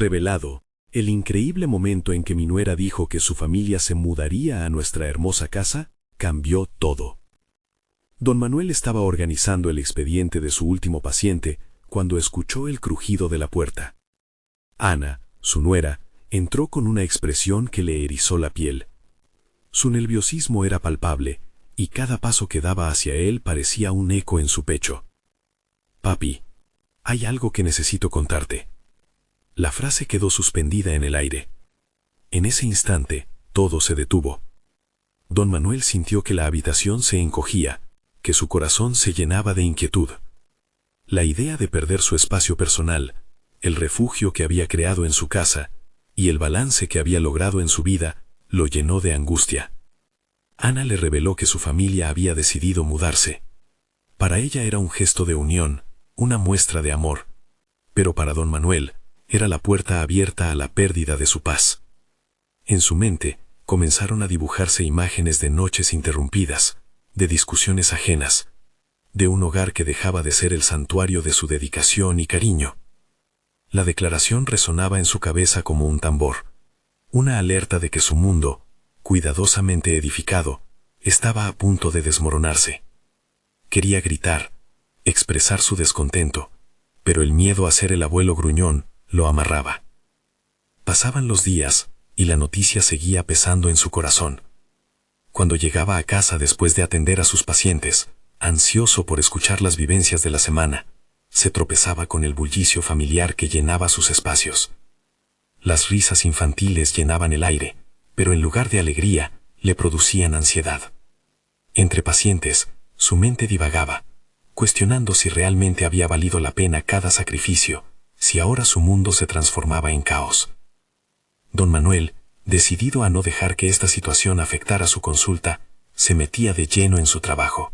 Revelado, el increíble momento en que mi nuera dijo que su familia se mudaría a nuestra hermosa casa, cambió todo. Don Manuel estaba organizando el expediente de su último paciente cuando escuchó el crujido de la puerta. Ana, su nuera, entró con una expresión que le erizó la piel. Su nerviosismo era palpable, y cada paso que daba hacia él parecía un eco en su pecho. «Papi, hay algo que necesito contarte». La frase quedó suspendida en el aire. En ese instante, todo se detuvo. Don Manuel sintió que la habitación se encogía, que su corazón se llenaba de inquietud. La idea de perder su espacio personal, el refugio que había creado en su casa, y el balance que había logrado en su vida, lo llenó de angustia. Ana le reveló que su familia había decidido mudarse. Para ella era un gesto de unión, una muestra de amor, pero para don Manuel era la puerta abierta a la pérdida de su paz. En su mente comenzaron a dibujarse imágenes de noches interrumpidas, de discusiones ajenas, de un hogar que dejaba de ser el santuario de su dedicación y cariño. La declaración resonaba en su cabeza como un tambor, una alerta de que su mundo, cuidadosamente edificado, estaba a punto de desmoronarse. Quería gritar, expresar su descontento, pero el miedo a ser el abuelo gruñón lo amarraba. Pasaban los días, y la noticia seguía pesando en su corazón. Cuando llegaba a casa después de atender a sus pacientes, ansioso por escuchar las vivencias de la semana, se tropezaba con el bullicio familiar que llenaba sus espacios. Las risas infantiles llenaban el aire, pero en lugar de alegría, le producían ansiedad. Entre pacientes, su mente divagaba, cuestionando si realmente había valido la pena cada sacrificio, si ahora su mundo se transformaba en caos. Don Manuel, decidido a no dejar que esta situación afectara su consulta, se metía de lleno en su trabajo.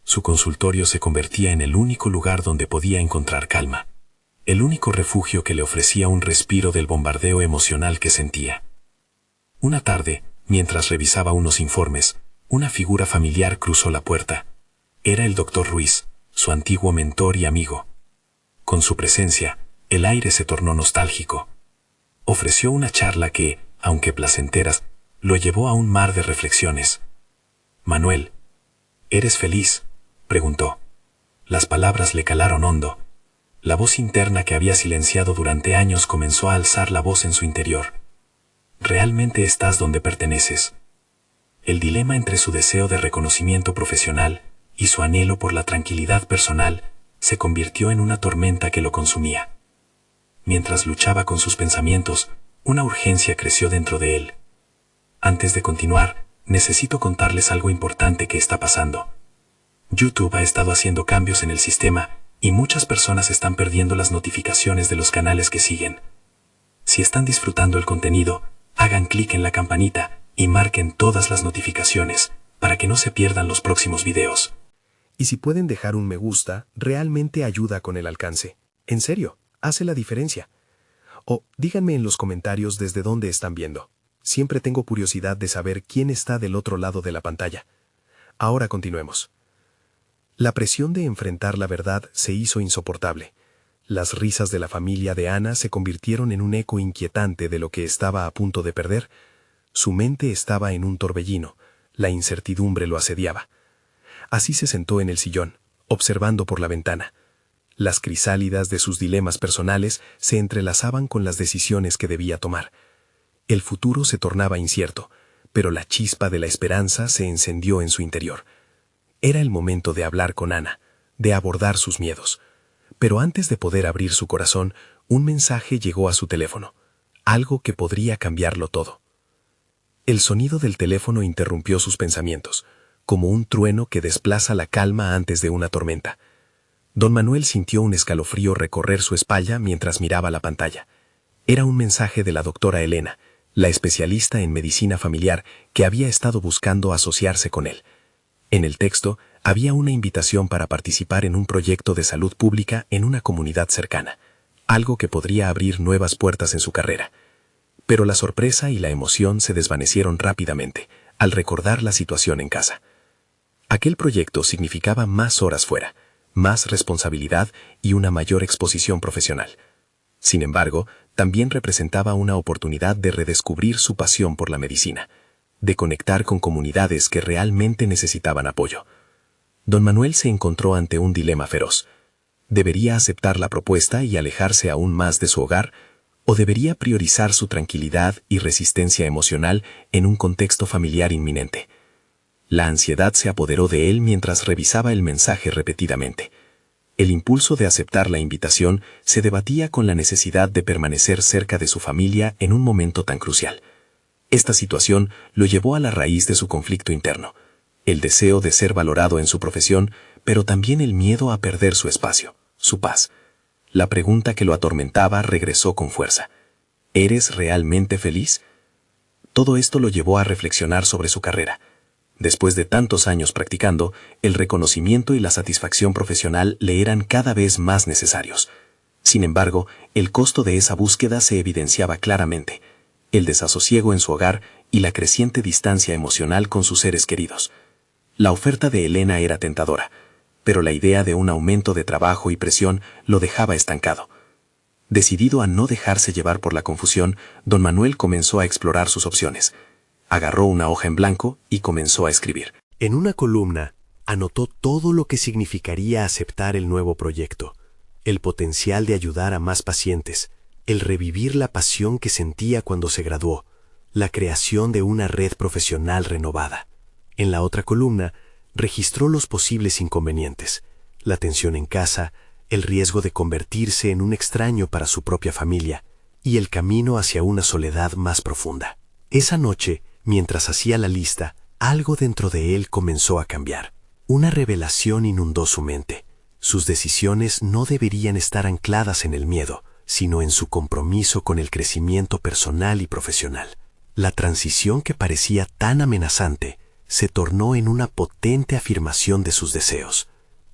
Su consultorio se convertía en el único lugar donde podía encontrar calma, el único refugio que le ofrecía un respiro del bombardeo emocional que sentía. Una tarde, mientras revisaba unos informes, una figura familiar cruzó la puerta. Era el doctor Ruiz, su antiguo mentor y amigo. Con su presencia, el aire se tornó nostálgico. Ofreció una charla que, aunque placenteras, lo llevó a un mar de reflexiones. «Manuel, ¿eres feliz?», preguntó. Las palabras le calaron hondo. La voz interna que había silenciado durante años comenzó a alzar la voz en su interior. «¿Realmente estás donde perteneces?». El dilema entre su deseo de reconocimiento profesional y su anhelo por la tranquilidad personal se convirtió en una tormenta que lo consumía. Mientras luchaba con sus pensamientos, una urgencia creció dentro de él. «Antes de continuar, necesito contarles algo importante que está pasando. YouTube ha estado haciendo cambios en el sistema y muchas personas están perdiendo las notificaciones de los canales que siguen. Si están disfrutando el contenido, hagan clic en la campanita y marquen todas las notificaciones para que no se pierdan los próximos videos. Y si pueden dejar un me gusta, realmente ayuda con el alcance. En serio, hace la diferencia. O díganme en los comentarios desde dónde están viendo. Siempre tengo curiosidad de saber quién está del otro lado de la pantalla. Ahora continuemos. La presión de enfrentar la verdad se hizo insoportable. Las risas de la familia de Ana se convirtieron en un eco inquietante de lo que estaba a punto de perder. Su mente estaba en un torbellino. La incertidumbre lo asediaba. Así se sentó en el sillón, observando por la ventana. Las crisálidas de sus dilemas personales se entrelazaban con las decisiones que debía tomar. El futuro se tornaba incierto, pero la chispa de la esperanza se encendió en su interior. Era el momento de hablar con Ana, de abordar sus miedos. Pero antes de poder abrir su corazón, un mensaje llegó a su teléfono, algo que podría cambiarlo todo. El sonido del teléfono interrumpió sus pensamientos, como un trueno que desplaza la calma antes de una tormenta. Don Manuel sintió un escalofrío recorrer su espalda mientras miraba la pantalla. Era un mensaje de la doctora Elena, la especialista en medicina familiar que había estado buscando asociarse con él. En el texto había una invitación para participar en un proyecto de salud pública en una comunidad cercana, algo que podría abrir nuevas puertas en su carrera. Pero la sorpresa y la emoción se desvanecieron rápidamente al recordar la situación en casa. Aquel proyecto significaba más horas fuera, más responsabilidad y una mayor exposición profesional. Sin embargo, también representaba una oportunidad de redescubrir su pasión por la medicina, de conectar con comunidades que realmente necesitaban apoyo. Don Manuel se encontró ante un dilema feroz. ¿Debería aceptar la propuesta y alejarse aún más de su hogar, o debería priorizar su tranquilidad y resistencia emocional en un contexto familiar inminente? La ansiedad se apoderó de él mientras revisaba el mensaje repetidamente. El impulso de aceptar la invitación se debatía con la necesidad de permanecer cerca de su familia en un momento tan crucial. Esta situación lo llevó a la raíz de su conflicto interno, el deseo de ser valorado en su profesión, pero también el miedo a perder su espacio, su paz. La pregunta que lo atormentaba regresó con fuerza. ¿Eres realmente feliz? Todo esto lo llevó a reflexionar sobre su carrera. Después de tantos años practicando, el reconocimiento y la satisfacción profesional le eran cada vez más necesarios. Sin embargo, el costo de esa búsqueda se evidenciaba claramente: el desasosiego en su hogar y la creciente distancia emocional con sus seres queridos. La oferta de Elena era tentadora, pero la idea de un aumento de trabajo y presión lo dejaba estancado. Decidido a no dejarse llevar por la confusión, don Manuel comenzó a explorar sus opciones. Agarró una hoja en blanco y comenzó a escribir. En una columna, anotó todo lo que significaría aceptar el nuevo proyecto, el potencial de ayudar a más pacientes, el revivir la pasión que sentía cuando se graduó, la creación de una red profesional renovada. En la otra columna, registró los posibles inconvenientes: la tensión en casa, el riesgo de convertirse en un extraño para su propia familia y el camino hacia una soledad más profunda. Esa noche, mientras hacía la lista, algo dentro de él comenzó a cambiar. Una revelación inundó su mente. Sus decisiones no deberían estar ancladas en el miedo, sino en su compromiso con el crecimiento personal y profesional. La transición que parecía tan amenazante se tornó en una potente afirmación de sus deseos.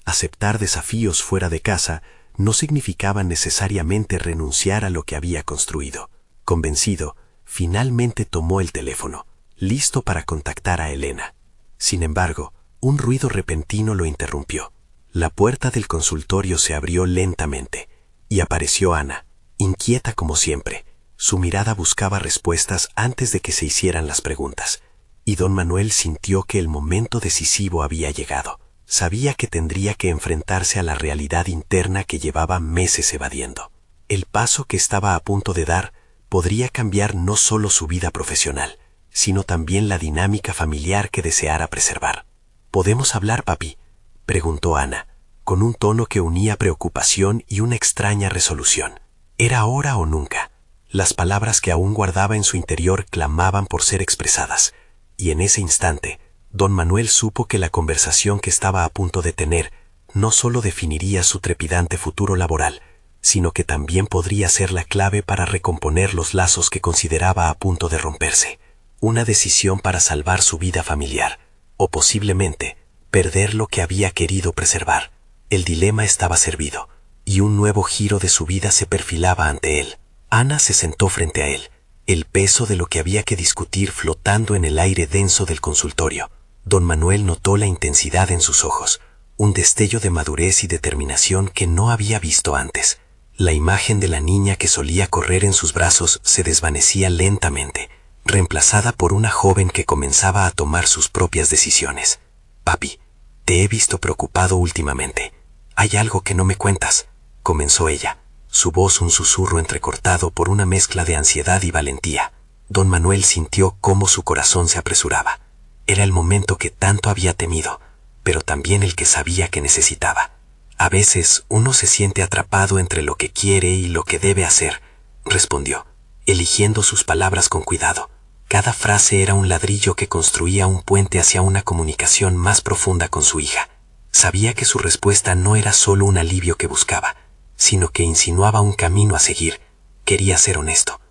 Aceptar desafíos fuera de casa no significaba necesariamente renunciar a lo que había construido. Convencido, finalmente tomó el teléfono, listo para contactar a Elena. Sin embargo, un ruido repentino lo interrumpió. La puerta del consultorio se abrió lentamente y apareció Ana, inquieta como siempre. Su mirada buscaba respuestas antes de que se hicieran las preguntas, y don Manuel sintió que el momento decisivo había llegado. Sabía que tendría que enfrentarse a la realidad interna que llevaba meses evadiendo. El paso que estaba a punto de dar podría cambiar no solo su vida profesional, sino también la dinámica familiar que deseara preservar. ¿Podemos hablar, papi?, preguntó Ana, con un tono que unía preocupación y una extraña resolución. ¿Era ahora o nunca? Las palabras que aún guardaba en su interior clamaban por ser expresadas, y en ese instante, don Manuel supo que la conversación que estaba a punto de tener no solo definiría su trepidante futuro laboral, sino que también podría ser la clave para recomponer los lazos que consideraba a punto de romperse. Una decisión para salvar su vida familiar, o posiblemente perder lo que había querido preservar. El dilema estaba servido, y un nuevo giro de su vida se perfilaba ante él. Ana se sentó frente a él, el peso de lo que había que discutir flotando en el aire denso del consultorio. Don Manuel notó la intensidad en sus ojos, un destello de madurez y determinación que no había visto antes. La imagen de la niña que solía correr en sus brazos se desvanecía lentamente, reemplazada por una joven que comenzaba a tomar sus propias decisiones. «Papi, te he visto preocupado últimamente. Hay algo que no me cuentas», comenzó ella, su voz un susurro entrecortado por una mezcla de ansiedad y valentía. Don Manuel sintió cómo su corazón se apresuraba. Era el momento que tanto había temido, pero también el que sabía que necesitaba. «A veces uno se siente atrapado entre lo que quiere y lo que debe hacer», respondió, eligiendo sus palabras con cuidado. Cada frase era un ladrillo que construía un puente hacia una comunicación más profunda con su hija. Sabía que su respuesta no era solo un alivio que buscaba, sino que insinuaba un camino a seguir. Quería ser honesto,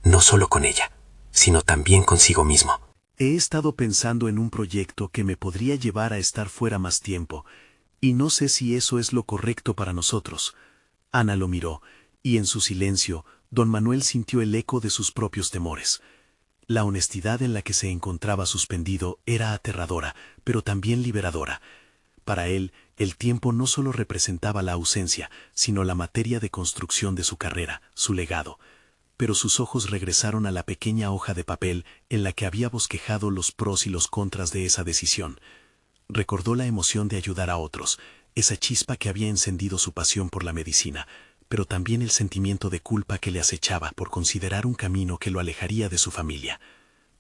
no solo con ella, sino también consigo mismo. He estado pensando en un proyecto que me podría llevar a estar fuera más tiempo, y no sé si eso es lo correcto para nosotros. Ana lo miró, y en su silencio, don Manuel sintió el eco de sus propios temores. La honestidad en la que se encontraba suspendido era aterradora, pero también liberadora. Para él, el tiempo no solo representaba la ausencia, sino la materia de construcción de su carrera, su legado. pero sus ojos regresaron a la pequeña hoja de papel en la que había bosquejado los pros y los contras de esa decisión. Recordó la emoción de ayudar a otros, esa chispa que había encendido su pasión por la medicina, pero también el sentimiento de culpa que le acechaba por considerar un camino que lo alejaría de su familia.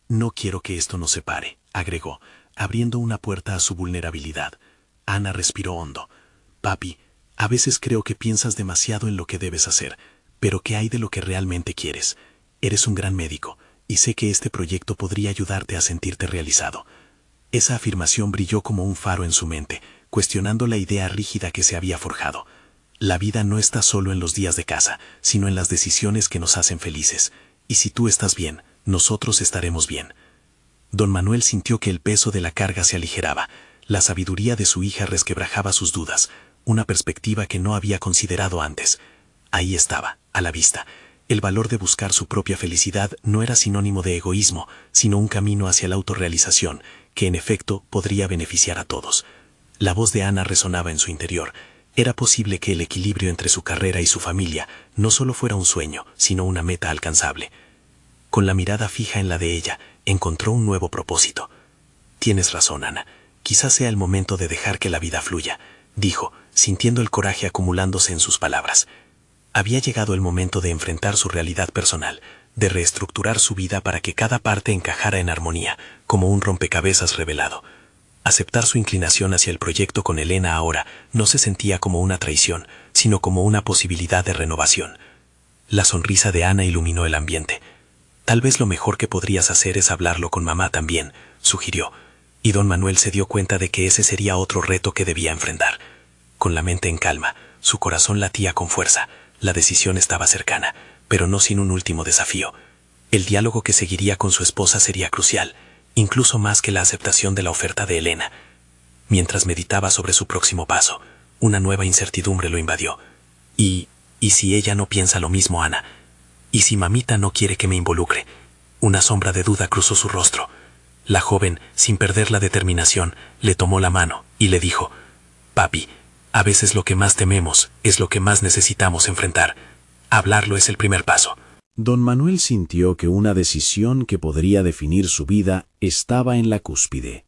«No quiero que esto nos separe», agregó, abriendo una puerta a su vulnerabilidad. Ana respiró hondo. «Papi, a veces creo que piensas demasiado en lo que debes hacer, pero ¿qué hay de lo que realmente quieres? Eres un gran médico, y sé que este proyecto podría ayudarte a sentirte realizado». Esa afirmación brilló como un faro en su mente, cuestionando la idea rígida que se había forjado. La vida no está solo en los días de casa, sino en las decisiones que nos hacen felices. Y si tú estás bien, nosotros estaremos bien. Don Manuel sintió que el peso de la carga se aligeraba. La sabiduría de su hija resquebrajaba sus dudas, una perspectiva que no había considerado antes. Ahí estaba, a la vista. El valor de buscar su propia felicidad no era sinónimo de egoísmo, sino un camino hacia la autorrealización, que en efecto podría beneficiar a todos. La voz de Ana resonaba en su interior. Era posible que el equilibrio entre su carrera y su familia no solo fuera un sueño, sino una meta alcanzable. Con la mirada fija en la de ella, encontró un nuevo propósito. «Tienes razón, Ana. Quizás sea el momento de dejar que la vida fluya», dijo, sintiendo el coraje acumulándose en sus palabras. Había llegado el momento de enfrentar su realidad personal, de reestructurar su vida para que cada parte encajara en armonía, como un rompecabezas revelado. Aceptar su inclinación hacia el proyecto con Elena ahora no se sentía como una traición, sino como una posibilidad de renovación. La sonrisa de Ana iluminó el ambiente. «Tal vez lo mejor que podrías hacer es hablarlo con mamá también», sugirió, y don Manuel se dio cuenta de que ese sería otro reto que debía enfrentar. Con la mente en calma, su corazón latía con fuerza. La decisión estaba cercana, pero no sin un último desafío. El diálogo que seguiría con su esposa sería crucial, incluso más que la aceptación de la oferta de Elena. Mientras meditaba sobre su próximo paso, una nueva incertidumbre lo invadió. ¿Y si ella no piensa lo mismo, Ana? ¿Y si mamita no quiere que me involucre? Una sombra de duda cruzó su rostro. La joven, sin perder la determinación, le tomó la mano y le dijo: «Papi, a veces lo que más tememos es lo que más necesitamos enfrentar. Hablarlo es el primer paso». Don Manuel sintió que una decisión que podría definir su vida estaba en la cúspide.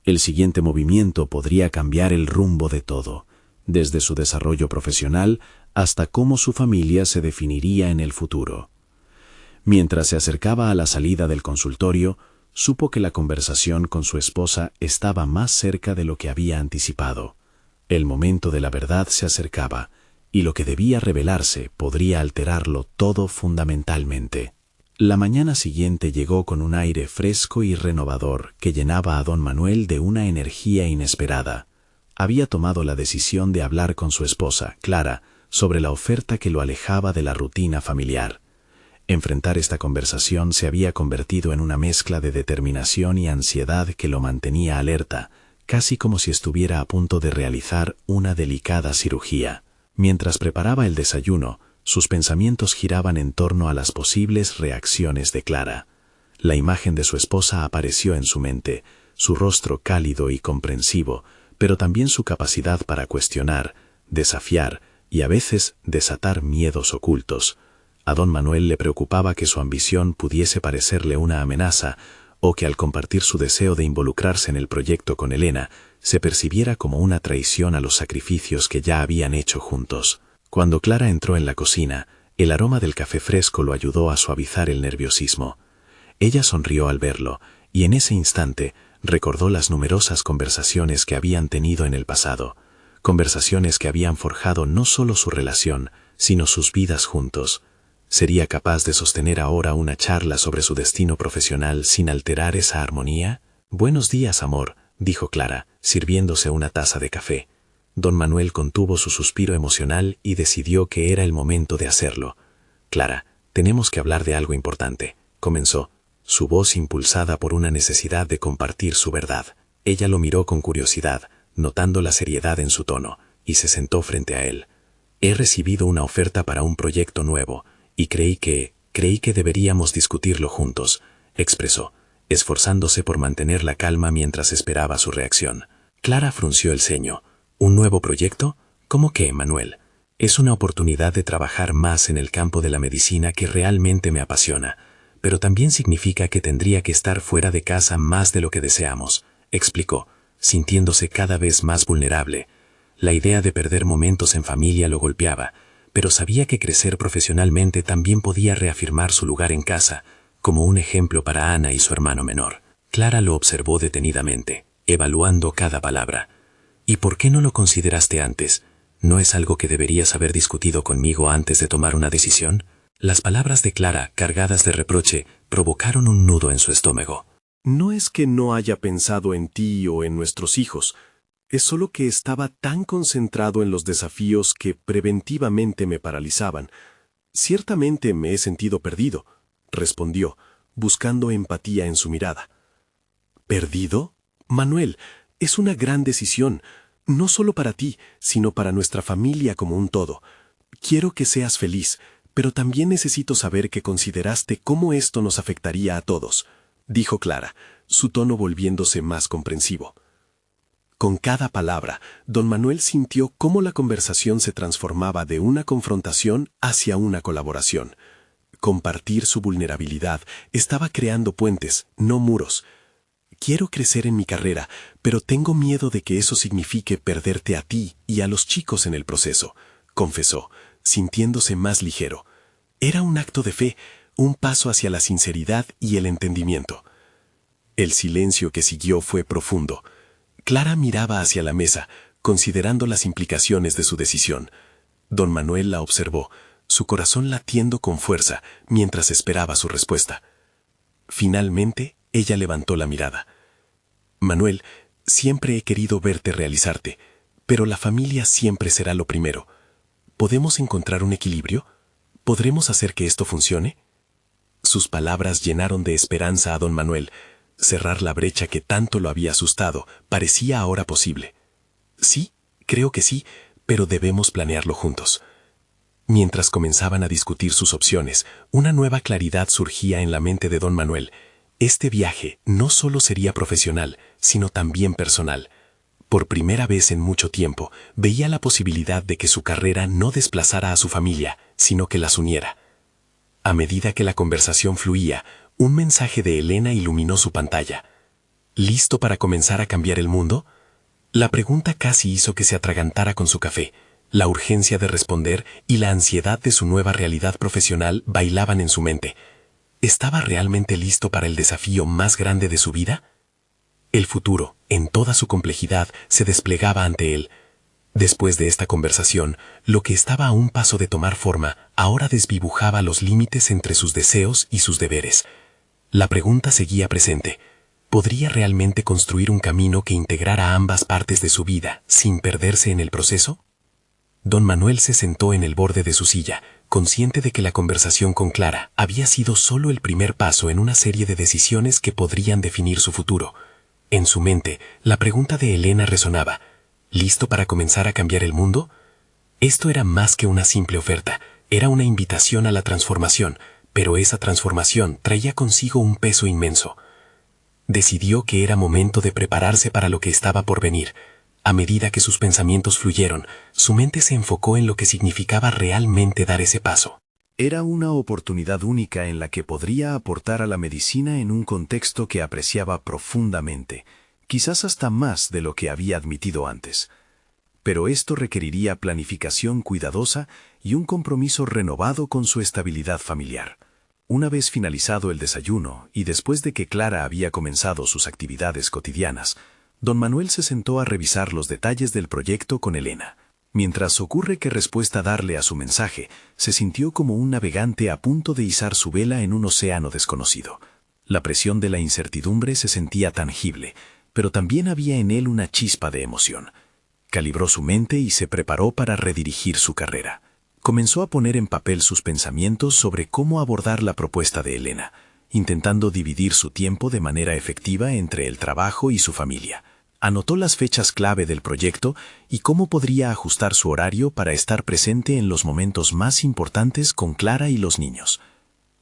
El siguiente movimiento podría cambiar el rumbo de todo, desde su desarrollo profesional hasta cómo su familia se definiría en el futuro. Mientras se acercaba a la salida del consultorio, supo que la conversación con su esposa estaba más cerca de lo que había anticipado. El momento de la verdad se acercaba, y lo que debía revelarse podría alterarlo todo fundamentalmente. La mañana siguiente llegó con un aire fresco y renovador que llenaba a don Manuel de una energía inesperada. Había tomado la decisión de hablar con su esposa, Clara, sobre la oferta que lo alejaba de la rutina familiar. Enfrentar esta conversación se había convertido en una mezcla de determinación y ansiedad que lo mantenía alerta, casi como si estuviera a punto de realizar una delicada cirugía. Mientras preparaba el desayuno, sus pensamientos giraban en torno a las posibles reacciones de Clara. La imagen de su esposa apareció en su mente, su rostro cálido y comprensivo, pero también su capacidad para cuestionar, desafiar y a veces desatar miedos ocultos. A don Manuel le preocupaba que su ambición pudiese parecerle una amenaza, o que al compartir su deseo de involucrarse en el proyecto con Elena, se percibiera como una traición a los sacrificios que ya habían hecho juntos. Cuando Clara entró en la cocina, el aroma del café fresco lo ayudó a suavizar el nerviosismo. Ella sonrió al verlo, y en ese instante recordó las numerosas conversaciones que habían tenido en el pasado, conversaciones que habían forjado no solo su relación, sino sus vidas juntos. ¿Sería capaz de sostener ahora una charla sobre su destino profesional sin alterar esa armonía? «Buenos días, amor», dijo Clara, sirviéndose una taza de café. Don Manuel contuvo su suspiro emocional y decidió que era el momento de hacerlo. «Clara, tenemos que hablar de algo importante», comenzó, su voz impulsada por una necesidad de compartir su verdad. Ella lo miró con curiosidad, notando la seriedad en su tono, y se sentó frente a él. «He recibido una oferta para un proyecto nuevo, y creí que deberíamos discutirlo juntos», expresó, esforzándose por mantener la calma mientras esperaba su reacción. Clara frunció el ceño. «¿Un nuevo proyecto? ¿Cómo qué, Manuel?». Es una oportunidad de trabajar más en el campo de la medicina que realmente me apasiona, pero también significa que tendría que estar fuera de casa más de lo que deseamos, explicó, sintiéndose cada vez más vulnerable. La idea de perder momentos en familia lo golpeaba, pero sabía que crecer profesionalmente también podía reafirmar su lugar en casa, como un ejemplo para Ana y su hermano menor. Clara lo observó detenidamente, evaluando cada palabra. ¿Y por qué no lo consideraste antes? ¿No es algo que deberías haber discutido conmigo antes de tomar una decisión? Las palabras de Clara, cargadas de reproche, provocaron un nudo en su estómago. No es que no haya pensado en ti o en nuestros hijos, es solo que estaba tan concentrado en los desafíos que preventivamente me paralizaban. Ciertamente me he sentido perdido, respondió, buscando empatía en su mirada. ¿Perdido? Manuel, es una gran decisión, no solo para ti, sino para nuestra familia como un todo. Quiero que seas feliz, pero también necesito saber que consideraste cómo esto nos afectaría a todos, dijo Clara, su tono volviéndose más comprensivo. Con cada palabra, don Manuel sintió cómo la conversación se transformaba de una confrontación hacia una colaboración. Compartir su vulnerabilidad estaba creando puentes, no muros. Quiero crecer en mi carrera, pero tengo miedo de que eso signifique perderte a ti y a los chicos en el proceso, confesó, sintiéndose más ligero. Era un acto de fe, un paso hacia la sinceridad y el entendimiento. El silencio que siguió fue profundo. Clara miraba hacia la mesa, considerando las implicaciones de su decisión. Don Manuel la observó, su corazón latiendo con fuerza mientras esperaba su respuesta. Finalmente, ella levantó la mirada. Manuel, siempre he querido verte realizarte, pero la familia siempre será lo primero. ¿Podemos encontrar un equilibrio? ¿Podremos hacer que esto funcione? Sus palabras llenaron de esperanza a don Manuel. Cerrar la brecha que tanto lo había asustado parecía ahora posible. Sí, creo que sí, pero debemos planearlo juntos. Mientras comenzaban a discutir sus opciones, una nueva claridad surgía en la mente de don Manuel. Este viaje no solo sería profesional, sino también personal. Por primera vez en mucho tiempo, veía la posibilidad de que su carrera no desplazara a su familia, sino que las uniera. A medida que la conversación fluía, un mensaje de Elena iluminó su pantalla. ¿Listo para comenzar a cambiar el mundo? La pregunta casi hizo que se atragantara con su café. La urgencia de responder y la ansiedad de su nueva realidad profesional bailaban en su mente. ¿Estaba realmente listo para el desafío más grande de su vida? El futuro, en toda su complejidad, se desplegaba ante él. Después de esta conversación, lo que estaba a un paso de tomar forma ahora desdibujaba los límites entre sus deseos y sus deberes. La pregunta seguía presente. ¿Podría realmente construir un camino que integrara ambas partes de su vida sin perderse en el proceso? Don Manuel se sentó en el borde de su silla, consciente de que la conversación con Clara había sido solo el primer paso en una serie de decisiones que podrían definir su futuro. En su mente, la pregunta de Elena resonaba. ¿Listo para comenzar a cambiar el mundo? Esto era más que una simple oferta, era una invitación a la transformación, pero esa transformación traía consigo un peso inmenso. Decidió que era momento de prepararse para lo que estaba por venir. A medida que sus pensamientos fluyeron, su mente se enfocó en lo que significaba realmente dar ese paso. Era una oportunidad única en la que podría aportar a la medicina en un contexto que apreciaba profundamente, quizás hasta más de lo que había admitido antes. Pero esto requeriría planificación cuidadosa y un compromiso renovado con su estabilidad familiar. Una vez finalizado el desayuno y después de que Clara había comenzado sus actividades cotidianas, don Manuel se sentó a revisar los detalles del proyecto con Elena. Mientras ocurre qué respuesta darle a su mensaje, se sintió como un navegante a punto de izar su vela en un océano desconocido. La presión de la incertidumbre se sentía tangible, pero también había en él una chispa de emoción. Calibró su mente y se preparó para redirigir su carrera. Comenzó a poner en papel sus pensamientos sobre cómo abordar la propuesta de Elena, intentando dividir su tiempo de manera efectiva entre el trabajo y su familia. Anotó las fechas clave del proyecto y cómo podría ajustar su horario para estar presente en los momentos más importantes con Clara y los niños.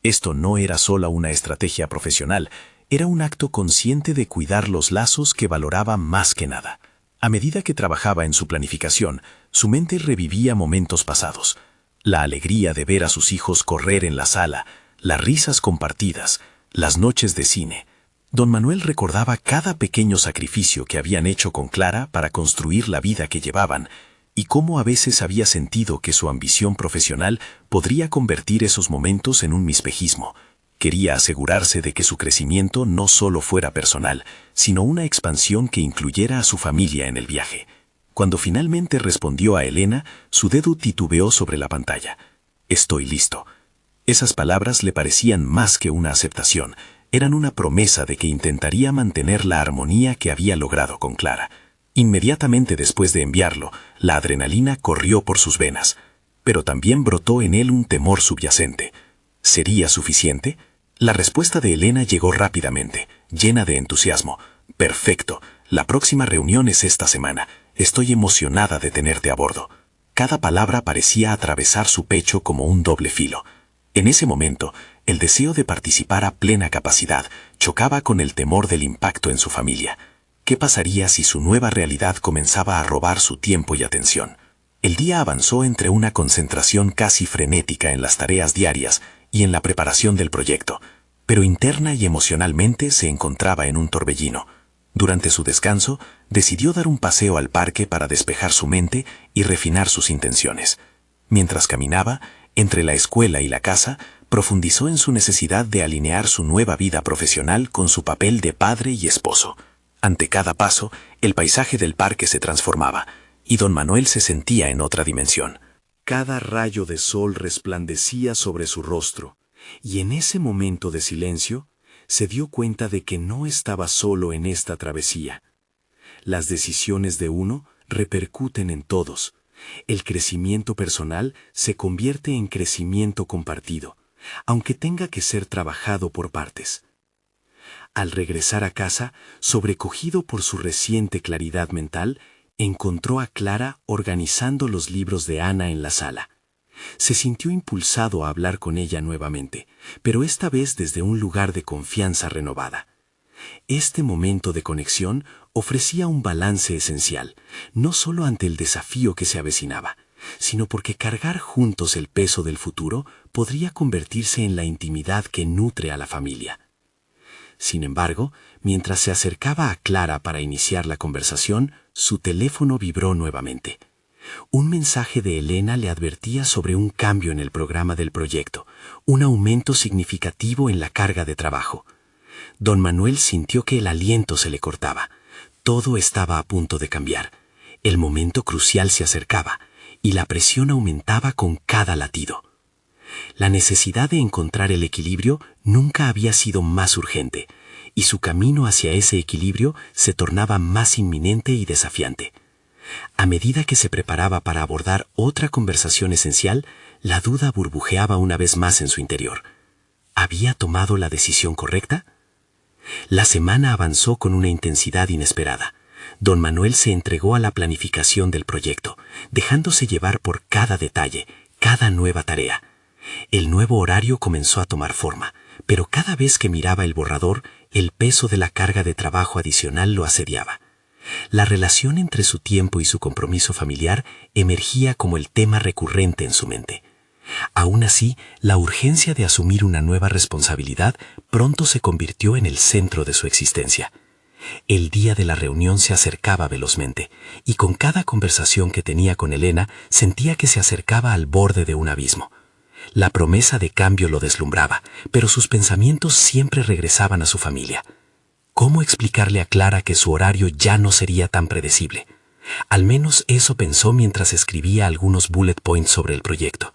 Esto no era solo una estrategia profesional, era un acto consciente de cuidar los lazos que valoraba más que nada. A medida que trabajaba en su planificación, su mente revivía momentos pasados. La alegría de ver a sus hijos correr en la sala, las risas compartidas, las noches de cine. Don Manuel recordaba cada pequeño sacrificio que habían hecho con Clara para construir la vida que llevaban, y cómo a veces había sentido que su ambición profesional podría convertir esos momentos en un mispejismo. Quería asegurarse de que su crecimiento no solo fuera personal, sino una expansión que incluyera a su familia en el viaje. Cuando finalmente respondió a Elena, su dedo titubeó sobre la pantalla. «Estoy listo». Esas palabras le parecían más que una aceptación, eran una promesa de que intentaría mantener la armonía que había logrado con Clara. Inmediatamente después de enviarlo, la adrenalina corrió por sus venas, pero también brotó en él un temor subyacente. ¿Sería suficiente? La respuesta de Elena llegó rápidamente, llena de entusiasmo. «Perfecto, la próxima reunión es esta semana. Estoy emocionada de tenerte a bordo». Cada palabra parecía atravesar su pecho como un doble filo. En ese momento, el deseo de participar a plena capacidad chocaba con el temor del impacto en su familia. ¿Qué pasaría si su nueva realidad comenzaba a robar su tiempo y atención? El día avanzó entre una concentración casi frenética en las tareas diarias y en la preparación del proyecto, pero interna y emocionalmente se encontraba en un torbellino. Durante su descanso, decidió dar un paseo al parque para despejar su mente y refinar sus intenciones. Mientras caminaba, entre la escuela y la casa, profundizó en su necesidad de alinear su nueva vida profesional con su papel de padre y esposo. Ante cada paso, el paisaje del parque se transformaba, y don Manuel se sentía en otra dimensión. Cada rayo de sol resplandecía sobre su rostro, y en ese momento de silencio, se dio cuenta de que no estaba solo en esta travesía. Las decisiones de uno repercuten en todos. El crecimiento personal se convierte en crecimiento compartido, aunque tenga que ser trabajado por partes. Al regresar a casa, sobrecogido por su reciente claridad mental, encontró a Clara organizando los libros de Ana en la sala. Se sintió impulsado a hablar con ella nuevamente, pero esta vez desde un lugar de confianza renovada. Este momento de conexión ofrecía un balance esencial, no solo ante el desafío que se avecinaba, sino porque cargar juntos el peso del futuro podría convertirse en la intimidad que nutre a la familia. Sin embargo, mientras se acercaba a Clara para iniciar la conversación, su teléfono vibró nuevamente. Un mensaje de Elena le advertía sobre un cambio en el programa del proyecto, un aumento significativo en la carga de trabajo. Don Manuel sintió que el aliento se le cortaba. Todo estaba a punto de cambiar. El momento crucial se acercaba, y la presión aumentaba con cada latido. La necesidad de encontrar el equilibrio nunca había sido más urgente, y su camino hacia ese equilibrio se tornaba más inminente y desafiante. A medida que se preparaba para abordar otra conversación esencial, la duda burbujeaba una vez más en su interior. ¿Había tomado la decisión correcta? La semana avanzó con una intensidad inesperada. Don Manuel se entregó a la planificación del proyecto, dejándose llevar por cada detalle, cada nueva tarea. El nuevo horario comenzó a tomar forma, pero cada vez que miraba el borrador, el peso de la carga de trabajo adicional lo asediaba. La relación entre su tiempo y su compromiso familiar emergía como el tema recurrente en su mente. Aún así, la urgencia de asumir una nueva responsabilidad pronto se convirtió en el centro de su existencia. El día de la reunión se acercaba velozmente, y con cada conversación que tenía con Elena sentía que se acercaba al borde de un abismo. La promesa de cambio lo deslumbraba, pero sus pensamientos siempre regresaban a su familia. ¿Cómo explicarle a Clara que su horario ya no sería tan predecible? Al menos eso pensó mientras escribía algunos bullet points sobre el proyecto.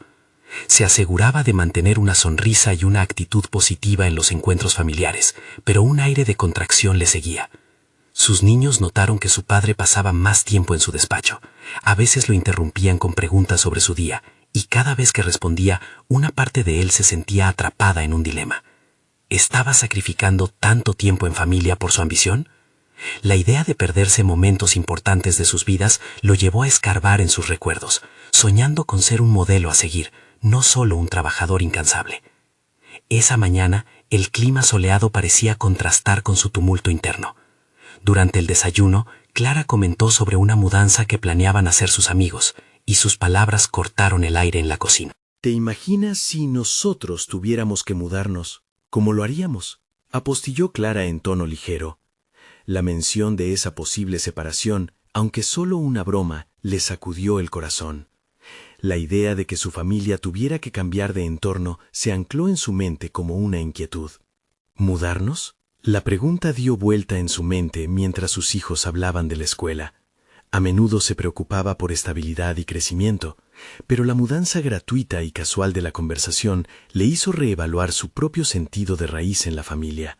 Se aseguraba de mantener una sonrisa y una actitud positiva en los encuentros familiares, pero un aire de contracción le seguía. Sus niños notaron que su padre pasaba más tiempo en su despacho. A veces lo interrumpían con preguntas sobre su día, y cada vez que respondía, una parte de él se sentía atrapada en un dilema. ¿Estaba sacrificando tanto tiempo en familia por su ambición? La idea de perderse momentos importantes de sus vidas lo llevó a escarbar en sus recuerdos, soñando con ser un modelo a seguir, no solo un trabajador incansable. Esa mañana, el clima soleado parecía contrastar con su tumulto interno. Durante el desayuno, Clara comentó sobre una mudanza que planeaban hacer sus amigos, y sus palabras cortaron el aire en la cocina. ¿Te imaginas si nosotros tuviéramos que mudarnos? ¿Cómo lo haríamos? Apostilló Clara en tono ligero. La mención de esa posible separación, aunque solo una broma, le sacudió el corazón. La idea de que su familia tuviera que cambiar de entorno se ancló en su mente como una inquietud. ¿Mudarnos? La pregunta dio vuelta en su mente mientras sus hijos hablaban de la escuela. A menudo se preocupaba por estabilidad y crecimiento, pero la mudanza gratuita y casual de la conversación le hizo reevaluar su propio sentido de raíz en la familia.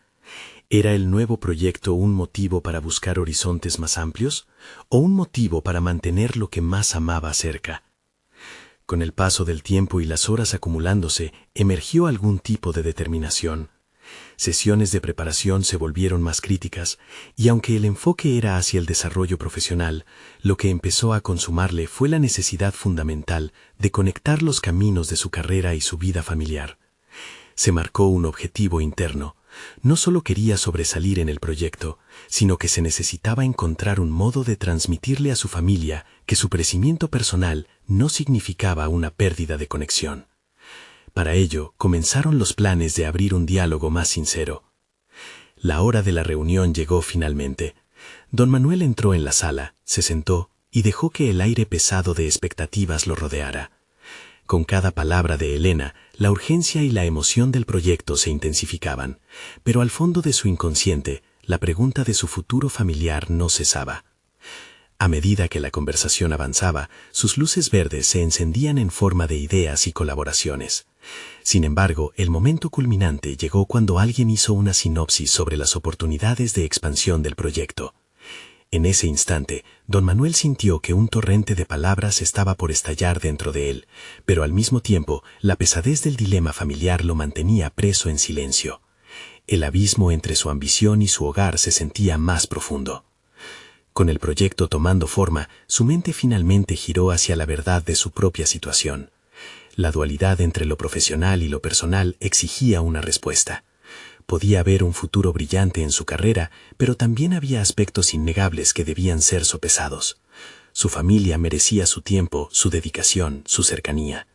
¿Era el nuevo proyecto un motivo para buscar horizontes más amplios o un motivo para mantener lo que más amaba cerca? Con el paso del tiempo y las horas acumulándose, emergió algún tipo de determinación. Sesiones de preparación se volvieron más críticas, y aunque el enfoque era hacia el desarrollo profesional, lo que empezó a consumarle fue la necesidad fundamental de conectar los caminos de su carrera y su vida familiar. Se marcó un objetivo interno. No solo quería sobresalir en el proyecto, sino que se necesitaba encontrar un modo de transmitirle a su familia que su crecimiento personal no significaba una pérdida de conexión. Para ello, comenzaron los planes de abrir un diálogo más sincero. La hora de la reunión llegó finalmente. Don Manuel entró en la sala, se sentó y dejó que el aire pesado de expectativas lo rodeara. Con cada palabra de Elena, la urgencia y la emoción del proyecto se intensificaban, pero al fondo de su inconsciente, la pregunta de su futuro familiar no cesaba. A medida que la conversación avanzaba, sus luces verdes se encendían en forma de ideas y colaboraciones. Sin embargo, el momento culminante llegó cuando alguien hizo una sinopsis sobre las oportunidades de expansión del proyecto. En ese instante, don Manuel sintió que un torrente de palabras estaba por estallar dentro de él, pero al mismo tiempo, la pesadez del dilema familiar lo mantenía preso en silencio. El abismo entre su ambición y su hogar se sentía más profundo. Con el proyecto tomando forma, su mente finalmente giró hacia la verdad de su propia situación. La dualidad entre lo profesional y lo personal exigía una respuesta. Podía haber un futuro brillante en su carrera, pero también había aspectos innegables que debían ser sopesados. Su familia merecía su tiempo, su dedicación, su cercanía.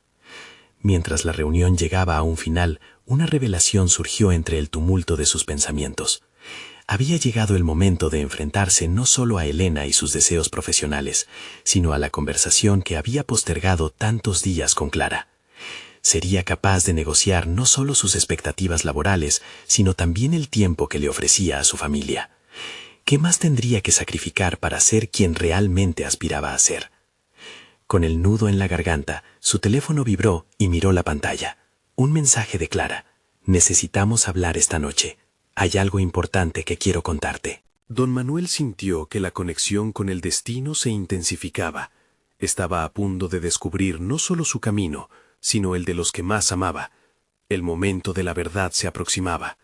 Mientras la reunión llegaba a un final, una revelación surgió entre el tumulto de sus pensamientos. Había llegado el momento de enfrentarse no solo a Elena y sus deseos profesionales, sino a la conversación que había postergado tantos días con Clara. Sería capaz de negociar no solo sus expectativas laborales, sino también el tiempo que le ofrecía a su familia. ¿Qué más tendría que sacrificar para ser quien realmente aspiraba a ser? Con el nudo en la garganta, su teléfono vibró y miró la pantalla. Un mensaje de Clara. Necesitamos hablar esta noche. Hay algo importante que quiero contarte. Don Manuel sintió que la conexión con el destino se intensificaba. Estaba a punto de descubrir no solo su camino, sino el de los que más amaba. El momento de la verdad se aproximaba.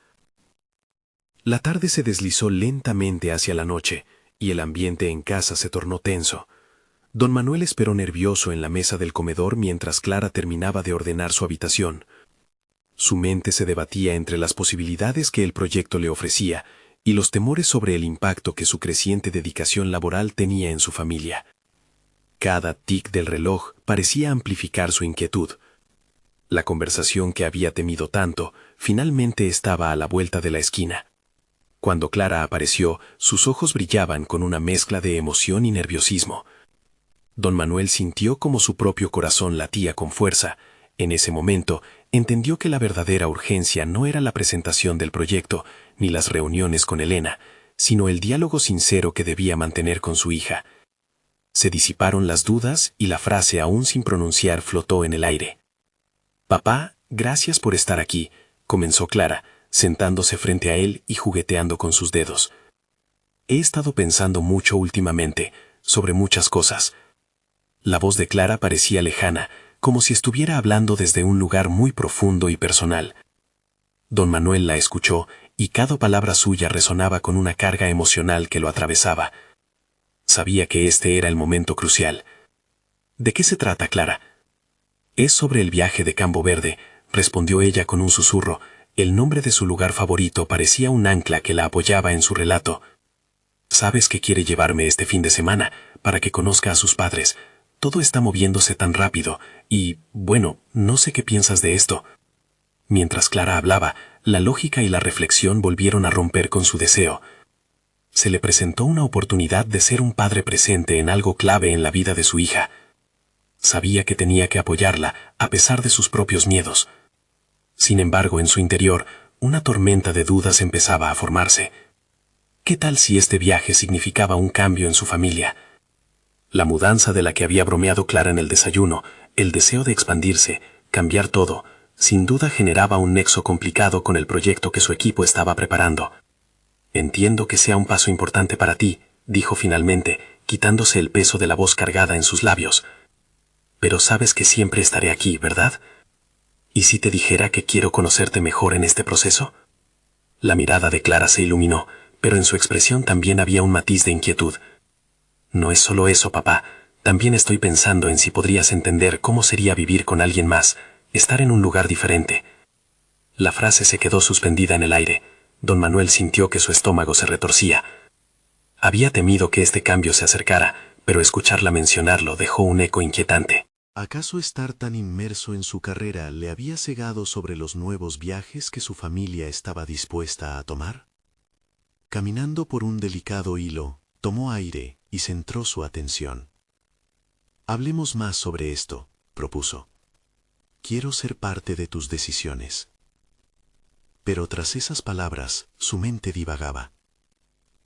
La tarde se deslizó lentamente hacia la noche, y el ambiente en casa se tornó tenso. Don Manuel esperó nervioso en la mesa del comedor mientras Clara terminaba de ordenar su habitación. Su mente se debatía entre las posibilidades que el proyecto le ofrecía y los temores sobre el impacto que su creciente dedicación laboral tenía en su familia. Cada tic del reloj parecía amplificar su inquietud. La conversación que había temido tanto finalmente estaba a la vuelta de la esquina. Cuando Clara apareció, sus ojos brillaban con una mezcla de emoción y nerviosismo. Don Manuel sintió como su propio corazón latía con fuerza. En ese momento, entendió que la verdadera urgencia no era la presentación del proyecto, ni las reuniones con Elena, sino el diálogo sincero que debía mantener con su hija. Se disiparon las dudas y la frase aún sin pronunciar flotó en el aire. «Papá, gracias por estar aquí», comenzó Clara, sentándose frente a él y jugueteando con sus dedos. «He estado pensando mucho últimamente, sobre muchas cosas». La voz de Clara parecía lejana, como si estuviera hablando desde un lugar muy profundo y personal. Don Manuel la escuchó, y cada palabra suya resonaba con una carga emocional que lo atravesaba. Sabía que este era el momento crucial. «¿De qué se trata, Clara?» «Es sobre el viaje de Campo Verde», respondió ella con un susurro. El nombre de su lugar favorito parecía un ancla que la apoyaba en su relato. Sabes que quiere llevarme este fin de semana para que conozca a sus padres. Todo está moviéndose tan rápido y, bueno, no sé qué piensas de esto. Mientras Clara hablaba, la lógica y la reflexión volvieron a romper con su deseo. Se le presentó una oportunidad de ser un padre presente en algo clave en la vida de su hija. Sabía que tenía que apoyarla, a pesar de sus propios miedos. Sin embargo, en su interior, una tormenta de dudas empezaba a formarse. ¿Qué tal si este viaje significaba un cambio en su familia? La mudanza de la que había bromeado Clara en el desayuno, el deseo de expandirse, cambiar todo, sin duda generaba un nexo complicado con el proyecto que su equipo estaba preparando. Entiendo que sea un paso importante para ti, dijo finalmente, quitándose el peso de la voz cargada en sus labios. Pero sabes que siempre estaré aquí, ¿verdad? ¿Y si te dijera que quiero conocerte mejor en este proceso? La mirada de Clara se iluminó, pero en su expresión también había un matiz de inquietud. No es solo eso, papá. También estoy pensando en si podrías entender cómo sería vivir con alguien más, estar en un lugar diferente. La frase se quedó suspendida en el aire. Don Manuel sintió que su estómago se retorcía. Había temido que este cambio se acercara, pero escucharla mencionarlo dejó un eco inquietante. ¿Acaso estar tan inmerso en su carrera le había cegado sobre los nuevos viajes que su familia estaba dispuesta a tomar? Caminando por un delicado hilo, tomó aire y centró su atención. Hablemos más sobre esto, propuso. Quiero ser parte de tus decisiones. Pero tras esas palabras, su mente divagaba.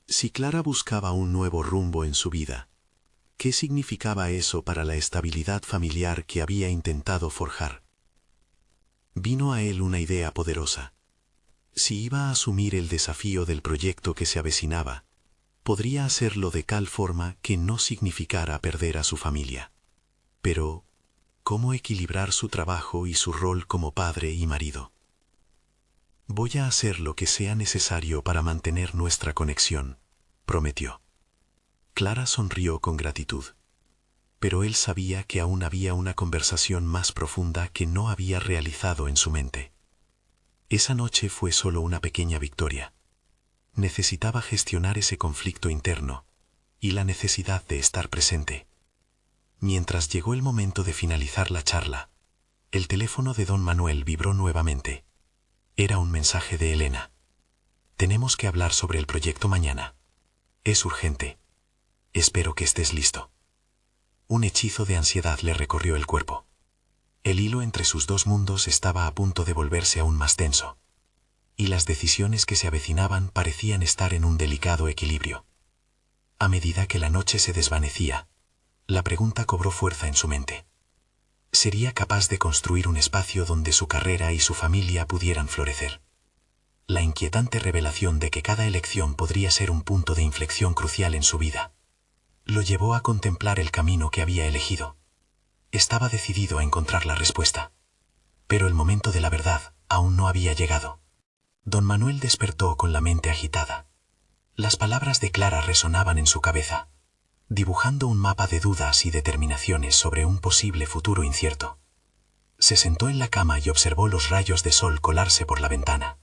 Si Clara buscaba un nuevo rumbo en su vida, ¿qué significaba eso para la estabilidad familiar que había intentado forjar? Vino a él una idea poderosa. Si iba a asumir el desafío del proyecto que se avecinaba, podría hacerlo de tal forma que no significara perder a su familia. Pero, ¿cómo equilibrar su trabajo y su rol como padre y marido? Voy a hacer lo que sea necesario para mantener nuestra conexión, prometió. Clara sonrió con gratitud. Pero él sabía que aún había una conversación más profunda que no había realizado en su mente. Esa noche fue solo una pequeña victoria. Necesitaba gestionar ese conflicto interno y la necesidad de estar presente. Mientras llegó el momento de finalizar la charla, el teléfono de don Manuel vibró nuevamente. Era un mensaje de Elena. Tenemos que hablar sobre el proyecto mañana. Es urgente. Espero que estés listo. Un hechizo de ansiedad le recorrió el cuerpo. El hilo entre sus dos mundos estaba a punto de volverse aún más tenso. Y las decisiones que se avecinaban parecían estar en un delicado equilibrio. A medida que la noche se desvanecía, la pregunta cobró fuerza en su mente. ¿Sería capaz de construir un espacio donde su carrera y su familia pudieran florecer? La inquietante revelación de que cada elección podría ser un punto de inflexión crucial en su vida lo llevó a contemplar el camino que había elegido. Estaba decidido a encontrar la respuesta. Pero el momento de la verdad aún no había llegado. Don Manuel despertó con la mente agitada. Las palabras de Clara resonaban en su cabeza, dibujando un mapa de dudas y determinaciones sobre un posible futuro incierto. Se sentó en la cama y observó los rayos de sol colarse por la ventana,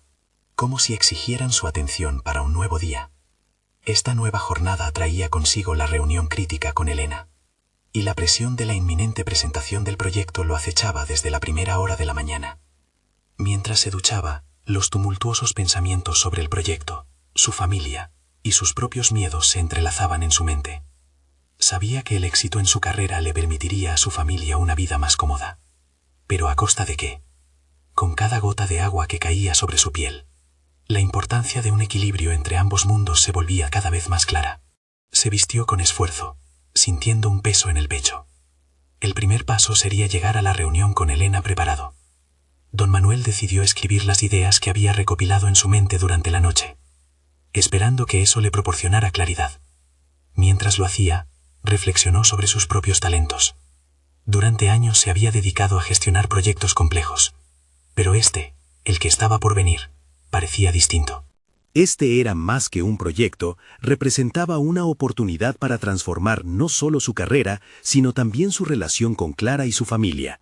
como si exigieran su atención para un nuevo día. Esta nueva jornada traía consigo la reunión crítica con Elena, y la presión de la inminente presentación del proyecto lo acechaba desde la primera hora de la mañana. Mientras se duchaba, los tumultuosos pensamientos sobre el proyecto, su familia y sus propios miedos se entrelazaban en su mente. Sabía que el éxito en su carrera le permitiría a su familia una vida más cómoda. ¿Pero a costa de qué? Con cada gota de agua que caía sobre su piel, la importancia de un equilibrio entre ambos mundos se volvía cada vez más clara. Se vistió con esfuerzo, sintiendo un peso en el pecho. El primer paso sería llegar a la reunión con Elena preparado. Don Manuel decidió escribir las ideas que había recopilado en su mente durante la noche, esperando que eso le proporcionara claridad. Mientras lo hacía, reflexionó sobre sus propios talentos. Durante años se había dedicado a gestionar proyectos complejos, pero el que estaba por venir, parecía distinto. Este era más que un proyecto, representaba una oportunidad para transformar no solo su carrera, sino también su relación con Clara y su familia.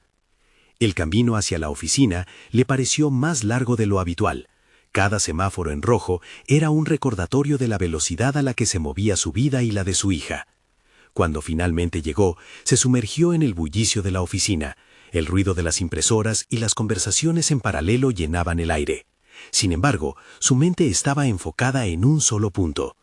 El camino hacia la oficina le pareció más largo de lo habitual. Cada semáforo en rojo era un recordatorio de la velocidad a la que se movía su vida y la de su hija. Cuando finalmente llegó, se sumergió en el bullicio de la oficina. El ruido de las impresoras y las conversaciones en paralelo llenaban el aire. Sin embargo, su mente estaba enfocada en un solo punto.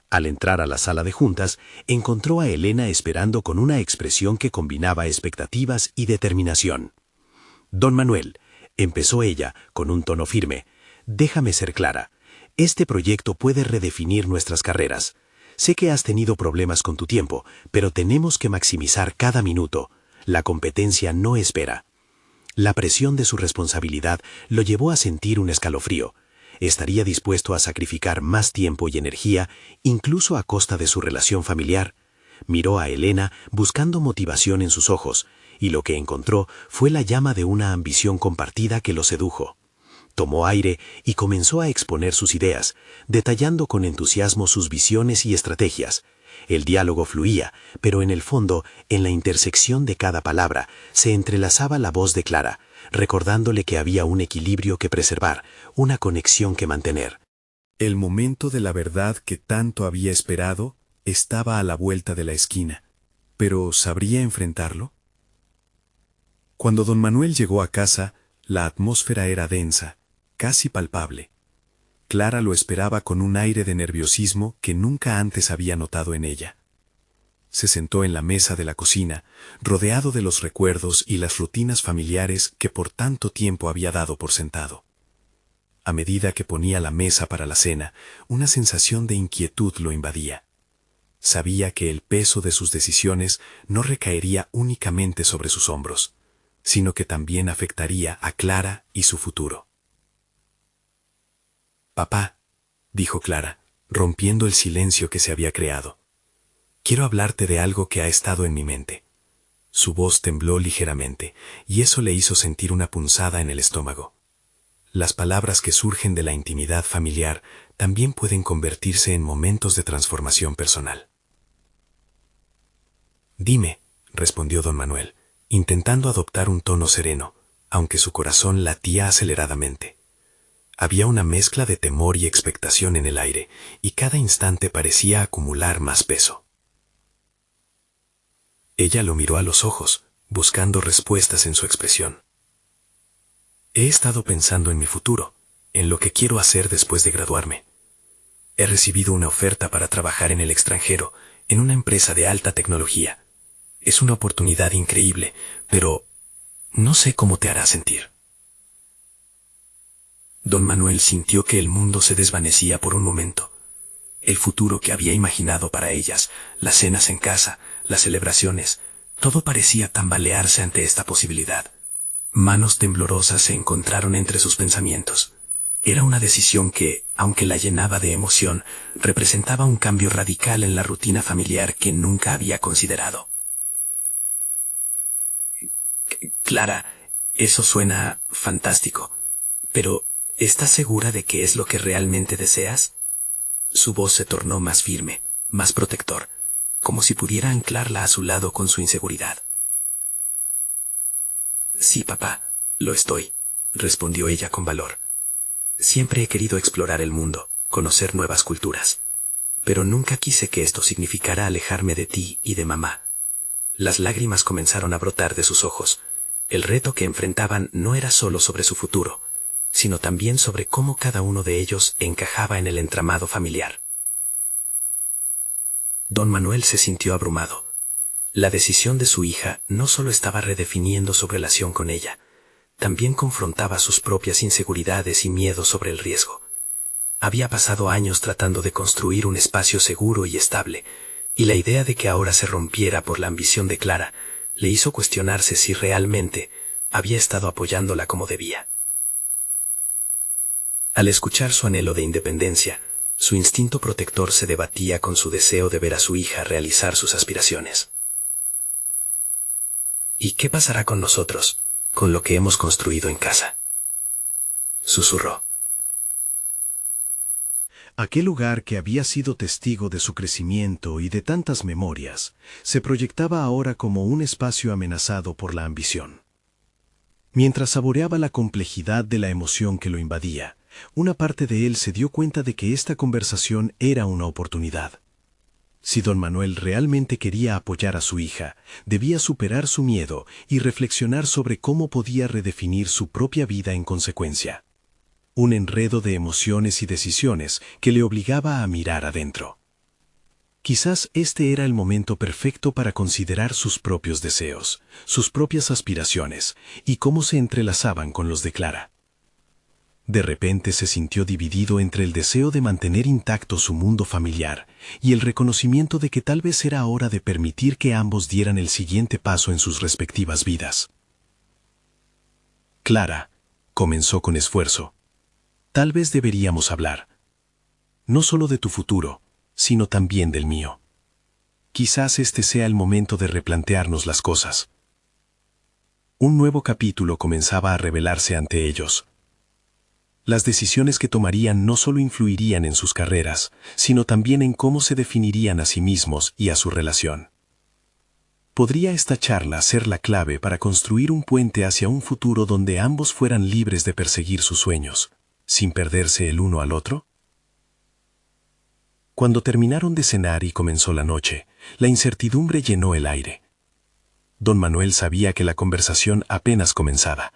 Al entrar a la sala de juntas, encontró a Elena esperando con una expresión que combinaba expectativas y determinación. «Don Manuel», empezó ella con un tono firme, «déjame ser clara. Este proyecto puede redefinir nuestras carreras. Sé que has tenido problemas con tu tiempo, pero tenemos que maximizar cada minuto. La competencia no espera». La presión de su responsabilidad lo llevó a sentir un escalofrío. Estaría dispuesto a sacrificar más tiempo y energía, incluso a costa de su relación familiar. Miró a Elena buscando motivación en sus ojos, y lo que encontró fue la llama de una ambición compartida que lo sedujo. Tomó aire y comenzó a exponer sus ideas, detallando con entusiasmo sus visiones y estrategias. El diálogo fluía, pero en el fondo, en la intersección de cada palabra, se entrelazaba la voz de Clara, recordándole que había un equilibrio que preservar, una conexión que mantener. El momento de la verdad que tanto había esperado estaba a la vuelta de la esquina, pero ¿sabría enfrentarlo? Cuando don Manuel llegó a casa, la atmósfera era densa, casi palpable. Clara lo esperaba con un aire de nerviosismo que nunca antes había notado en ella. Se sentó en la mesa de la cocina, rodeado de los recuerdos y las rutinas familiares que por tanto tiempo había dado por sentado. A medida que ponía la mesa para la cena, una sensación de inquietud lo invadía. Sabía que el peso de sus decisiones no recaería únicamente sobre sus hombros, sino que también afectaría a Clara y su futuro. «Papá», dijo Clara, rompiendo el silencio que se había creado, «quiero hablarte de algo que ha estado en mi mente». Su voz tembló ligeramente, y eso le hizo sentir una punzada en el estómago. Las palabras que surgen de la intimidad familiar también pueden convertirse en momentos de transformación personal. «Dime», respondió don Manuel, intentando adoptar un tono sereno, aunque su corazón latía aceleradamente. Había una mezcla de temor y expectación en el aire, y cada instante parecía acumular más peso. Ella lo miró a los ojos, buscando respuestas en su expresión. «He estado pensando en mi futuro, en lo que quiero hacer después de graduarme. He recibido una oferta para trabajar en el extranjero, en una empresa de alta tecnología. Es una oportunidad increíble, pero no sé cómo te hará sentir». Don Manuel sintió que el mundo se desvanecía por un momento. El futuro que había imaginado para ellas, las cenas en casa, las celebraciones, todo parecía tambalearse ante esta posibilidad. Manos temblorosas se encontraron entre sus pensamientos. Era una decisión que, aunque la llenaba de emoción, representaba un cambio radical en la rutina familiar que nunca había considerado. «Clara, eso suena fantástico, pero ¿estás segura de que es lo que realmente deseas?». Su voz se tornó más firme, más protector, como si pudiera anclarla a su lado con su inseguridad. «Sí, papá, lo estoy», respondió ella con valor. «Siempre he querido explorar el mundo, conocer nuevas culturas, pero nunca quise que esto significara alejarme de ti y de mamá». Las lágrimas comenzaron a brotar de sus ojos. El reto que enfrentaban no era solo sobre su futuro, sino también sobre cómo cada uno de ellos encajaba en el entramado familiar. Don Manuel se sintió abrumado. La decisión de su hija no solo estaba redefiniendo su relación con ella, también confrontaba sus propias inseguridades y miedos sobre el riesgo. Había pasado años tratando de construir un espacio seguro y estable, y la idea de que ahora se rompiera por la ambición de Clara le hizo cuestionarse si realmente había estado apoyándola como debía. Al escuchar su anhelo de independencia, su instinto protector se debatía con su deseo de ver a su hija realizar sus aspiraciones. «¿Y qué pasará con nosotros, con lo que hemos construido en casa?», susurró. Aquel lugar que había sido testigo de su crecimiento y de tantas memorias, se proyectaba ahora como un espacio amenazado por la ambición. Mientras saboreaba la complejidad de la emoción que lo invadía, Una parte de él se dio cuenta de que esta conversación era una oportunidad. Si don Manuel realmente quería apoyar a su hija, debía superar su miedo y reflexionar sobre cómo podía redefinir su propia vida en consecuencia. Un enredo de emociones y decisiones que le obligaba a mirar adentro. Quizás este era el momento perfecto para considerar sus propios deseos, sus propias aspiraciones y cómo se entrelazaban con los de Clara. De repente se sintió dividido entre el deseo de mantener intacto su mundo familiar y el reconocimiento de que tal vez era hora de permitir que ambos dieran el siguiente paso en sus respectivas vidas. Clara, comenzó con esfuerzo, tal vez deberíamos hablar. No solo de tu futuro, sino también del mío. Quizás este sea el momento de replantearnos las cosas. Un nuevo capítulo comenzaba a revelarse ante ellos. Las decisiones que tomarían no solo influirían en sus carreras, sino también en cómo se definirían a sí mismos y a su relación. ¿Podría esta charla ser la clave para construir un puente hacia un futuro donde ambos fueran libres de perseguir sus sueños, sin perderse el uno al otro? Cuando terminaron de cenar y comenzó la noche, la incertidumbre llenó el aire. Don Manuel sabía que la conversación apenas comenzaba.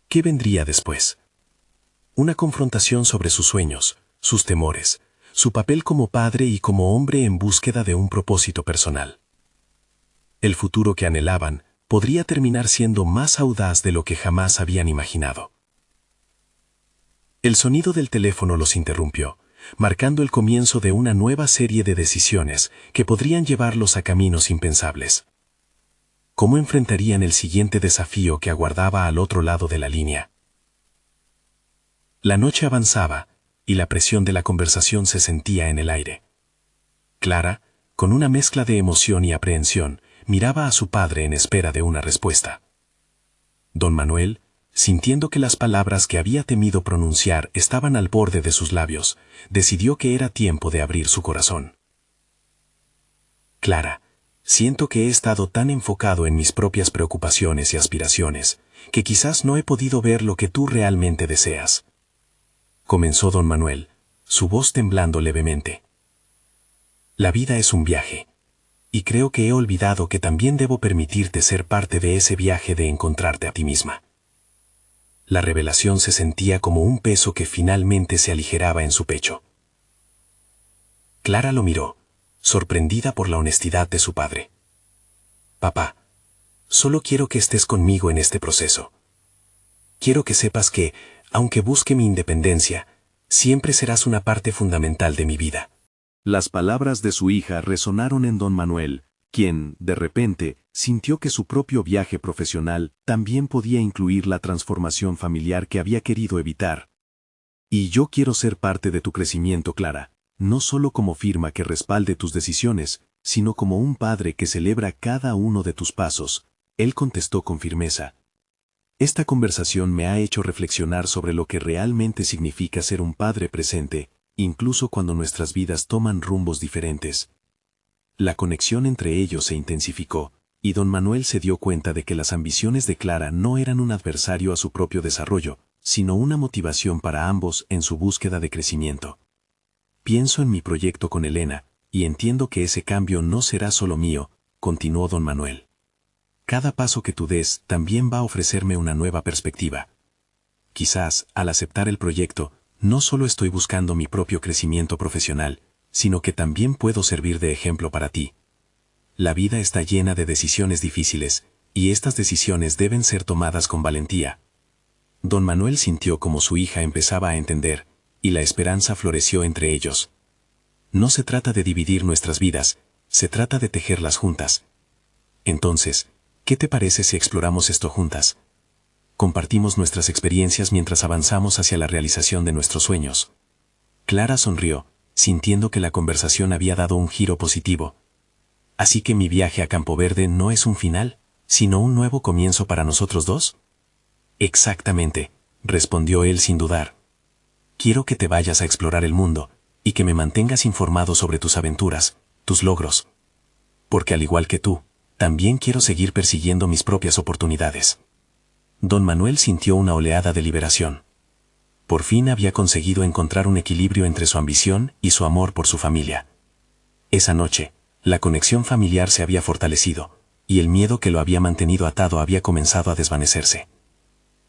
¿Qué vendría después? Una confrontación sobre sus sueños, sus temores, su papel como padre y como hombre en búsqueda de un propósito personal. El futuro que anhelaban podría terminar siendo más audaz de lo que jamás habían imaginado. El sonido del teléfono los interrumpió, marcando el comienzo de una nueva serie de decisiones que podrían llevarlos a caminos impensables. ¿Cómo enfrentarían el siguiente desafío que aguardaba al otro lado de la línea? La noche avanzaba, y la presión de la conversación se sentía en el aire. Clara, con una mezcla de emoción y aprehensión, miraba a su padre en espera de una respuesta. Don Manuel, sintiendo que las palabras que había temido pronunciar estaban al borde de sus labios, decidió que era tiempo de abrir su corazón. Clara, siento que he estado tan enfocado en mis propias preocupaciones y aspiraciones, que quizás no he podido ver lo que tú realmente deseas. Comenzó don Manuel, su voz temblando levemente. La vida es un viaje, y creo que he olvidado que también debo permitirte ser parte de ese viaje de encontrarte a ti misma. La revelación se sentía como un peso que finalmente se aligeraba en su pecho. Clara lo miró, sorprendida por la honestidad de su padre. Papá, solo quiero que estés conmigo en este proceso. Quiero que sepas que, aunque busque mi independencia, siempre serás una parte fundamental de mi vida. Las palabras de su hija resonaron en don Manuel, quien, de repente, sintió que su propio viaje profesional también podía incluir la transformación familiar que había querido evitar. Y yo quiero ser parte de tu crecimiento, Clara, no solo como firma que respalde tus decisiones, sino como un padre que celebra cada uno de tus pasos, él contestó con firmeza. Esta conversación me ha hecho reflexionar sobre lo que realmente significa ser un padre presente, incluso cuando nuestras vidas toman rumbos diferentes. La conexión entre ellos se intensificó, y don Manuel se dio cuenta de que las ambiciones de Clara no eran un adversario a su propio desarrollo, sino una motivación para ambos en su búsqueda de crecimiento. Pienso en mi proyecto con Elena, y entiendo que ese cambio no será solo mío, continuó don Manuel. Cada paso que tú des también va a ofrecerme una nueva perspectiva. Quizás, al aceptar el proyecto, no solo estoy buscando mi propio crecimiento profesional, sino que también puedo servir de ejemplo para ti. La vida está llena de decisiones difíciles, y estas decisiones deben ser tomadas con valentía. Don Manuel sintió como su hija empezaba a entender, y la esperanza floreció entre ellos. No se trata de dividir nuestras vidas, se trata de tejerlas juntas. Entonces, ¿qué te parece si exploramos esto juntas? Compartimos nuestras experiencias mientras avanzamos hacia la realización de nuestros sueños. Clara sonrió, sintiendo que la conversación había dado un giro positivo. ¿Así que mi viaje a Campo Verde no es un final, sino un nuevo comienzo para nosotros dos? Exactamente, respondió él sin dudar. Quiero que te vayas a explorar el mundo, y que me mantengas informado sobre tus aventuras, tus logros. Porque al igual que tú, también quiero seguir persiguiendo mis propias oportunidades. Don Manuel sintió una oleada de liberación. Por fin había conseguido encontrar un equilibrio entre su ambición y su amor por su familia. Esa noche, la conexión familiar se había fortalecido, y el miedo que lo había mantenido atado había comenzado a desvanecerse.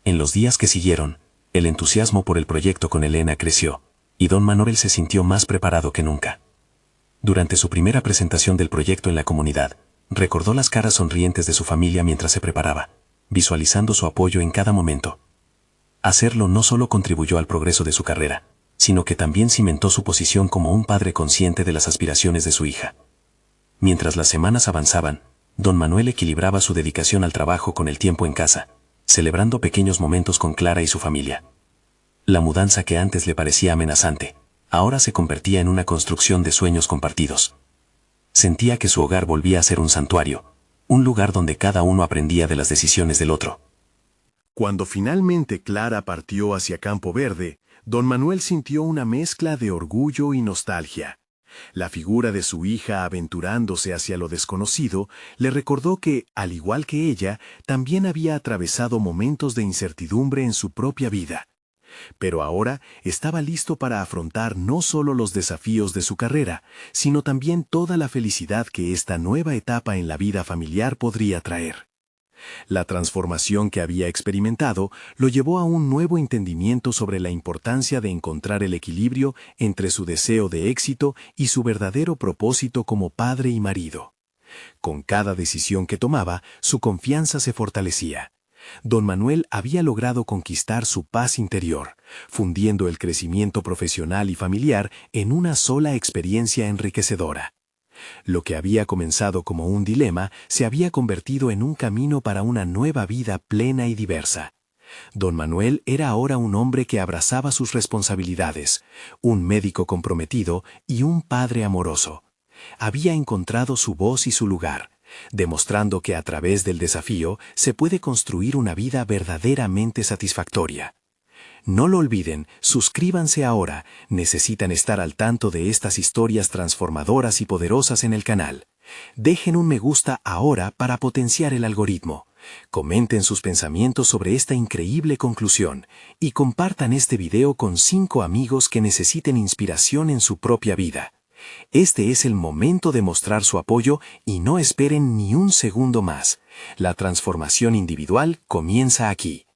En los días que siguieron, el entusiasmo por el proyecto con Elena creció, y don Manuel se sintió más preparado que nunca. Durante su primera presentación del proyecto en la comunidad, recordó las caras sonrientes de su familia mientras se preparaba, visualizando su apoyo en cada momento. Hacerlo no solo contribuyó al progreso de su carrera, sino que también cimentó su posición como un padre consciente de las aspiraciones de su hija. Mientras las semanas avanzaban, don Manuel equilibraba su dedicación al trabajo con el tiempo en casa, celebrando pequeños momentos con Clara y su familia. La mudanza que antes le parecía amenazante, ahora se convertía en una construcción de sueños compartidos. Sentía que su hogar volvía a ser un santuario, un lugar donde cada uno aprendía de las decisiones del otro. Cuando finalmente Clara partió hacia Campo Verde, don Manuel sintió una mezcla de orgullo y nostalgia. La figura de su hija aventurándose hacia lo desconocido le recordó que, al igual que ella, también había atravesado momentos de incertidumbre en su propia vida. Pero ahora estaba listo para afrontar no solo los desafíos de su carrera, sino también toda la felicidad que esta nueva etapa en la vida familiar podría traer. La transformación que había experimentado lo llevó a un nuevo entendimiento sobre la importancia de encontrar el equilibrio entre su deseo de éxito y su verdadero propósito como padre y marido. Con cada decisión que tomaba, su confianza se fortalecía. Don Manuel había logrado conquistar su paz interior, fundiendo el crecimiento profesional y familiar en una sola experiencia enriquecedora. Lo que había comenzado como un dilema se había convertido en un camino para una nueva vida plena y diversa. Don Manuel era ahora un hombre que abrazaba sus responsabilidades, un médico comprometido y un padre amoroso. Había encontrado su voz y su lugar, demostrando que a través del desafío se puede construir una vida verdaderamente satisfactoria. No lo olviden, suscríbanse ahora, necesitan estar al tanto de estas historias transformadoras y poderosas en el canal. Dejen un me gusta ahora para potenciar el algoritmo. Comenten sus pensamientos sobre esta increíble conclusión y compartan este video con 5 amigos que necesiten inspiración en su propia vida. Este es el momento de mostrar su apoyo y no esperen ni un segundo más. La transformación individual comienza aquí.